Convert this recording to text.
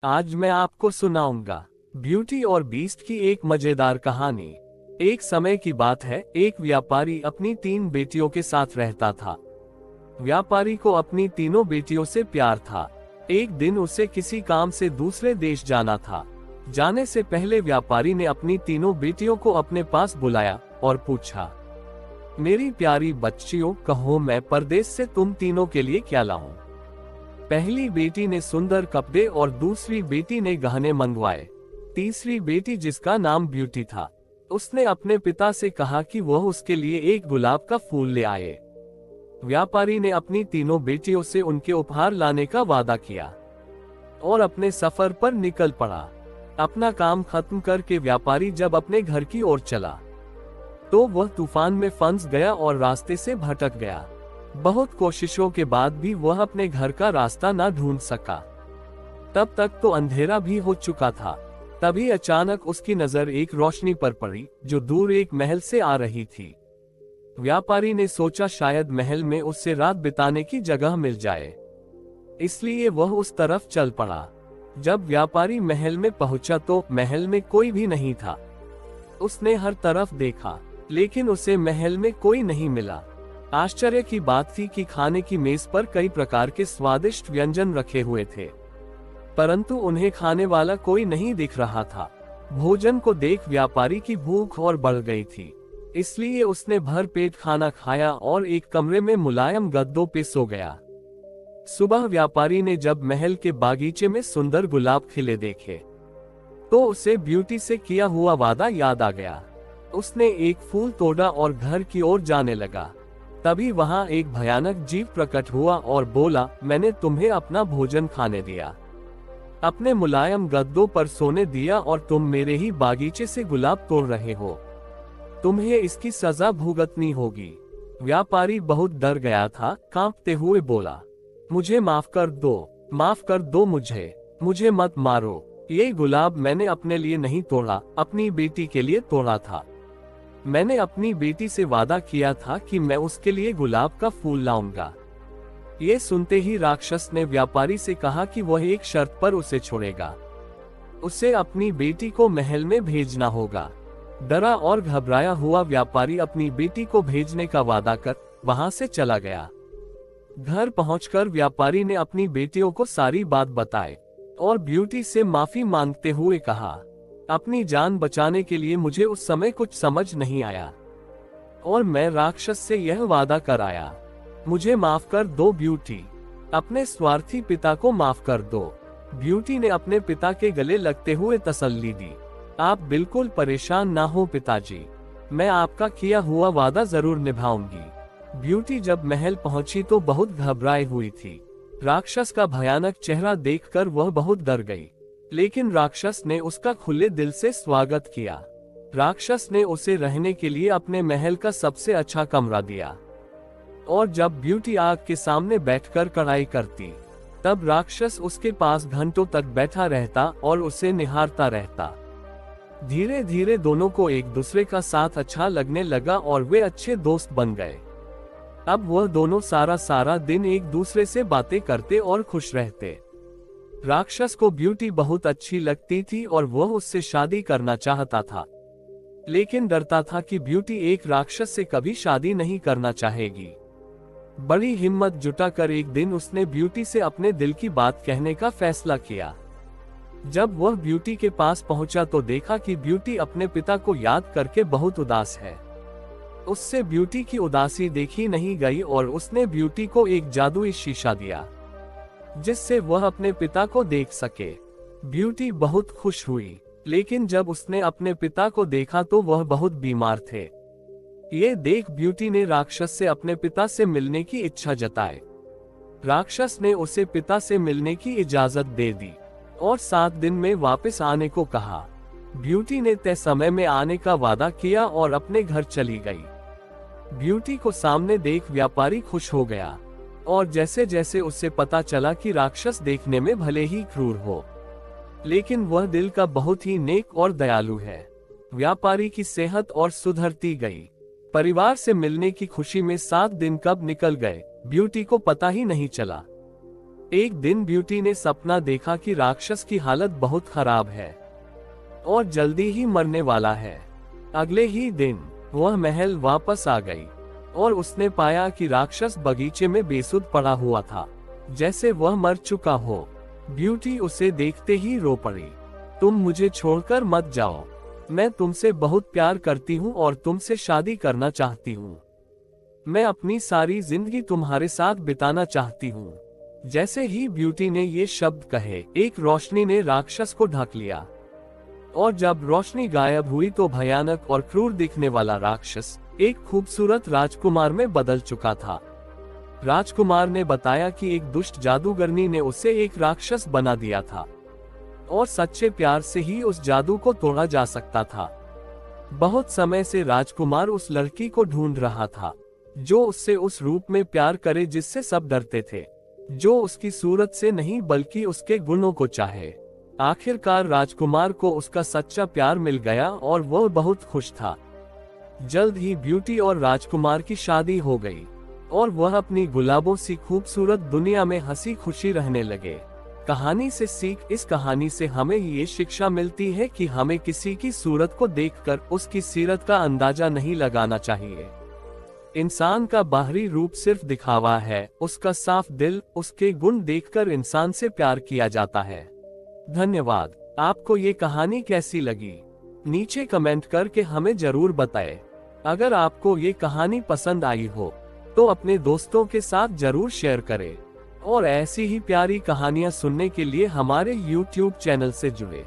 आज मैं आपको सुनाऊंगा ब्यूटी और बीस्ट की एक मजेदार कहानी। एक समय की बात है, एक व्यापारी अपनी 3 बेटियों के साथ रहता था। व्यापारी को अपनी तीनों बेटियों से प्यार था। एक दिन उसे किसी काम से दूसरे देश जाना था। जाने से पहले व्यापारी ने अपनी तीनों बेटियों को अपने पास बुलाया और पूछा, मेरी प्यारी बच्चियों, कहो मैं परदेश से तुम तीनों के लिए क्या लाऊं? पहली बेटी ने सुंदर कपड़े और दूसरी बेटी ने गहने मंगवाए। तीसरी बेटी, जिसका नाम ब्यूटी था, उसने अपने पिता से कहा कि वह उसके लिए एक गुलाब का फूल ले आए। व्यापारी ने अपनी तीनों बेटियों से उनके उपहार लाने का वादा किया और अपने सफर पर निकल पड़ा। अपना काम खत्म करके व्यापारी जब अपने घर की ओर चला तो वह तूफान में फंस गया और रास्ते से भटक गया। बहुत कोशिशों के बाद भी वह अपने घर का रास्ता न ढूंढ सका। तब तक तो अंधेरा भी हो चुका था। तभी अचानक उसकी नजर एक रोशनी पर पड़ी जो दूर एक महल से आ रही थी। व्यापारी ने सोचा शायद महल में उससे रात बिताने की जगह मिल जाए, इसलिए वह उस तरफ चल पड़ा। जब व्यापारी महल में पहुंचा तो महल में कोई भी नहीं था। उसने हर तरफ देखा, लेकिन उसे महल में कोई नहीं मिला। आश्चर्य की बात थी कि खाने की मेज पर कई प्रकार के स्वादिष्ट व्यंजन रखे हुए थे, परंतु उन्हें खाने वाला कोई नहीं दिख रहा था। भोजन को देख व्यापारी की भूख और बढ़ गई थी, इसलिए उसने भर पेट खाना खाया और एक कमरे में मुलायम गद्दों पे सो गया। सुबह व्यापारी ने जब महल के बागीचे में सुंदर गुलाब खिले देखे तो उसे ब्यूटी से किया हुआ वादा याद आ गया। उसने एक फूल तोड़ा और घर की ओर जाने लगा। तभी वहां एक भयानक जीव प्रकट हुआ और बोला, मैंने तुम्हें अपना भोजन खाने दिया, अपने मुलायम गद्दों पर सोने दिया और तुम मेरे ही बागीचे से गुलाब तोड़ रहे हो। तुम्हें इसकी सजा भुगतनी होगी। व्यापारी बहुत डर गया था, कांपते हुए बोला, मुझे माफ कर दो मुझे मत मारो। ये गुलाब मैंने अपने लिए नहीं तोड़ा, अपनी बेटी के लिए तोड़ा था। मैंने अपनी बेटी से वादा किया था कि मैं उसके लिए गुलाब का फूल लाऊंगा। ये सुनते ही राक्षस ने व्यापारी से कहा कि वह एक शर्त पर उसे छोड़ेगा। उसे अपनी बेटी को महल में भेजना होगा। डरा और घबराया हुआ व्यापारी अपनी बेटी को भेजने का वादा कर वहां से चला गया। घर पहुंचकर व्यापारी ने अपनी बेटियों को सारी बात बताई और ब्यूटी से माफी मांगते हुए कहा, अपनी जान बचाने के लिए मुझे उस समय कुछ समझ नहीं आया और मैं राक्षस से यह वादा कर आया। मुझे माफ कर दो ब्यूटी, अपने स्वार्थी पिता को माफ कर दो। ब्यूटी ने अपने पिता के गले लगते हुए तसल्ली दी, आप बिल्कुल परेशान ना हो पिताजी, मैं आपका किया हुआ वादा जरूर निभाऊंगी। ब्यूटी जब महल पहुंची तो बहुत घबराई हुई थी। राक्षस का भयानक चेहरा देखकर वह बहुत डर गई, लेकिन राक्षस ने उसका खुले दिल से स्वागत किया। राक्षस ने उसे रहने के लिए अपने महल का सबसे अच्छा कमरा दिया और जब ब्यूटी आग के सामने बैठकर कढ़ाई करती तब राक्षस उसके पास घंटों तक बैठा रहता और उसे निहारता रहता। धीरे धीरे दोनों को एक दूसरे का साथ अच्छा लगने लगा और वे अच्छे दोस्त बन गए। अब वह दोनों सारा दिन एक दूसरे से बातें करते और खुश रहते। राक्षस को ब्यूटी बहुत अच्छी लगती थी और वह उससे शादी करना चाहता था, लेकिन डरता था कि ब्यूटी एक राक्षस से कभी शादी नहीं करना चाहेगी। बड़ी हिम्मत जुटाकर एक दिन उसने ब्यूटी से अपने दिल की बात कहने का फैसला किया। जब वह ब्यूटी के पास पहुंचा तो देखा कि ब्यूटी अपने पिता को याद करके बहुत उदास है। उससे ब्यूटी की उदासी देखी नहीं गई और उसने ब्यूटी को एक जादुई शीशा दिया जिससे वह अपने पिता को देख सके। ब्यूटी बहुत खुश हुई, लेकिन जब उसने अपने पिता को देखा तो वह बहुत बीमार थे। ये देख ब्यूटी ने राक्षस से अपने पिता से मिलने की इच्छा जताई। राक्षस ने उसे पिता से मिलने की इजाजत दे दी और 7 दिन में वापस आने को कहा। ब्यूटी ने तय समय में आने का वादा किया और अपने घर चली गई। ब्यूटी को सामने देख व्यापारी खुश हो गया और जैसे जैसे उसे पता चला कि राक्षस देखने में भले ही क्रूर हो, लेकिन वह दिल का बहुत ही नेक और दयालु है। व्यापारी की सेहत और सुधरती गई। परिवार से मिलने की खुशी में 7 दिन कब निकल गए ब्यूटी को पता ही नहीं चला। एक दिन ब्यूटी ने सपना देखा कि राक्षस की हालत बहुत खराब है और जल्दी ही मरने वाला है। अगले ही दिन वह महल वापस आ गई और उसने पाया कि राक्षस बगीचे में बेसुध पड़ा हुआ था, जैसे वह मर चुका हो। ब्यूटी उसे देखते ही रो पड़ी। तुम मुझे छोड़कर मत जाओ, मैं तुमसे बहुत प्यार करती हूँ और तुमसे शादी करना चाहती हूँ। मैं अपनी सारी जिंदगी तुम्हारे साथ बिताना चाहती हूँ। जैसे ही ब्यूटी ने ये शब्द कहे, एक रोशनी ने राक्षस को ढक लिया और जब रोशनी गायब हुई तो भयानक और क्रूर दिखने वाला राक्षस एक खूबसूरत राजकुमार में बदल चुका था। राजकुमार ने बताया कि एक दुष्ट जादूगरनी ने उसे एक राक्षस बना दिया था और सच्चे प्यार से ही उस जादू को तोड़ा जा सकता था। बहुत समय से राजकुमार उस लड़की को ढूंढ रहा था जो उससे उस रूप में प्यार करे जिससे सब डरते थे, जो उसकी सूरत से नहीं बल्कि उसके गुणों को चाहे। आखिरकार राजकुमार को उसका सच्चा प्यार मिल गया और वह बहुत खुश था। जल्द ही ब्यूटी और राजकुमार की शादी हो गई और वह अपनी गुलाबों सी खूबसूरत दुनिया में हंसी खुशी रहने लगे। कहानी से सीख, इस कहानी से हमें ये शिक्षा मिलती है कि हमें किसी की सूरत को देखकर उसकी सीरत का अंदाजा नहीं लगाना चाहिए। इंसान का बाहरी रूप सिर्फ दिखावा है, उसका साफ दिल, उसके गुण देखकर इंसान से प्यार किया जाता है। धन्यवाद। आपको ये कहानी कैसी लगी? नीचे कमेंट करके हमें जरूर बताएं। अगर आपको ये कहानी पसंद आई हो तो अपने दोस्तों के साथ जरूर शेयर करें और ऐसी ही प्यारी कहानियां सुनने के लिए हमारे YouTube चैनल से जुड़े।